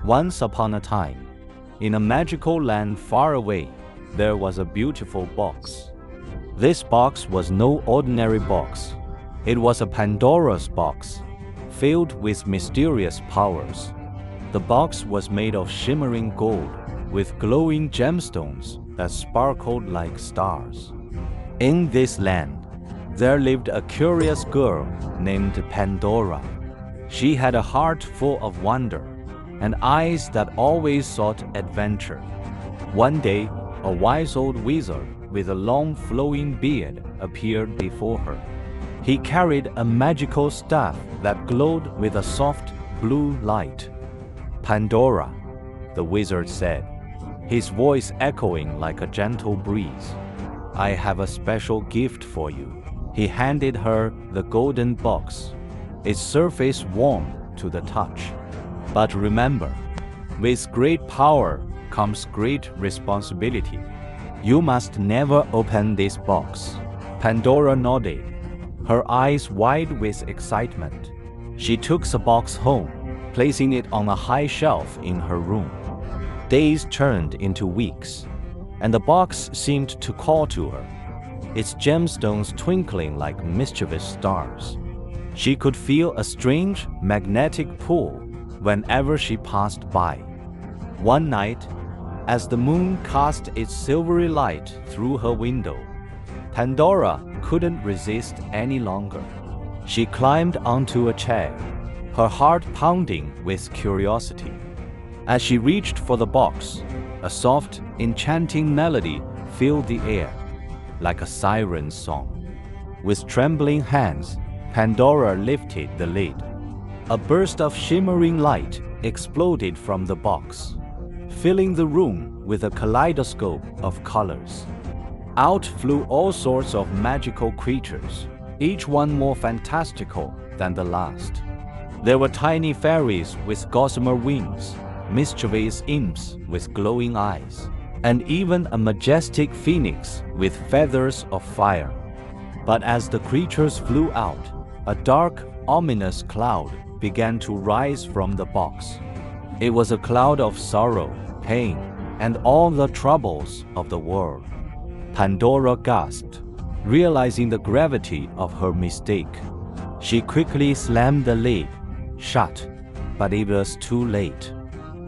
Once upon a time, in a magical land far away, there was a beautiful box. This box was no ordinary box. It was a Pandora's box, filled with mysterious powers. The box was made of shimmering gold, with glowing gemstones that sparkled like stars. In this land, there lived a curious girl named Pandora. She had a heart full of wonder and eyes that always sought adventure. One day, a wise old wizard with a long flowing beard appeared before her. He carried a magical staff that glowed with a soft blue light. "Pandora," the wizard said, his voice echoing like a gentle breeze. "I have a special gift for you." He handed her the golden box, its surface warm to the touch. "But remember, with great power comes great responsibility. You must never open this box." Pandora nodded, her eyes wide with excitement. She took the box home, placing it on a high shelf in her room. Days turned into weeks, and the box seemed to call to her, its gemstones twinkling like mischievous stars. She could feel a strange magnetic pull whenever she passed by. One night, as the moon cast its silvery light through her window, Pandora couldn't resist any longer. She climbed onto a chair, her heart pounding with curiosity. As she reached for the box, a soft, enchanting melody filled the air, like a siren's song. With trembling hands, Pandora lifted the lid. A burst of shimmering light exploded from the box, filling the room with a kaleidoscope of colors. Out flew all sorts of magical creatures, each one more fantastical than the last. There were tiny fairies with gossamer wings, mischievous imps with glowing eyes, and even a majestic phoenix with feathers of fire. But as the creatures flew out, a dark, ominous cloud began to rise from the box. It was a cloud of sorrow, pain, and all the troubles of the world. Pandora gasped, realizing the gravity of her mistake. She quickly slammed the lid shut, but it was too late.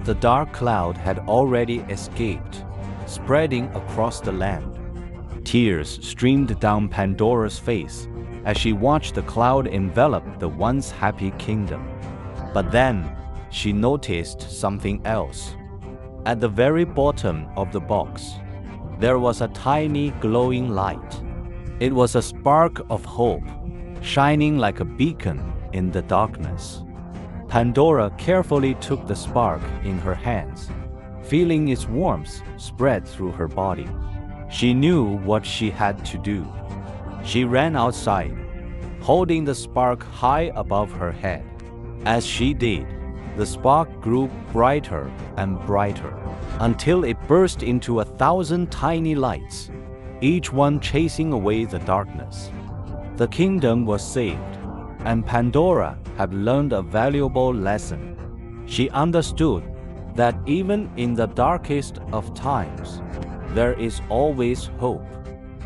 The dark cloud had already escaped, spreading across the land. Tears streamed down Pandora's face as she watched the cloud envelop the once happy kingdom. But then, she noticed something else. At the very bottom of the box, there was a tiny glowing light. It was a spark of hope, shining like a beacon in the darkness. Pandora carefully took the spark in her hands, feeling its warmth spread through her body. She knew what she had to do. She ran outside, holding the spark high above her head. As she did, the spark grew brighter and brighter, until it burst into 1,000 tiny lights, each one chasing away the darkness. The kingdom was saved, and Pandora had learned a valuable lesson. She understood that even in the darkest of times, there is always hope,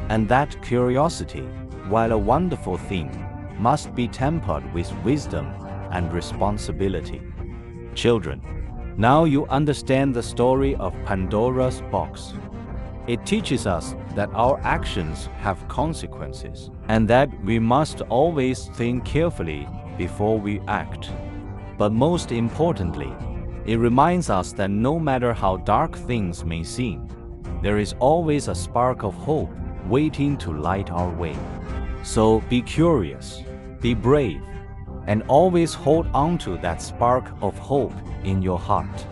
and that curiosity, while a wonderful thing, must be tempered with wisdom and responsibility. Children, now you understand the story of Pandora's box. It teaches us that our actions have consequences, and that we must always think carefully before we act. But most importantly, it reminds us that no matter how dark things may seem, there is always a spark of hope waiting to light our way. So be curious, be brave, and always hold on to that spark of hope in your heart.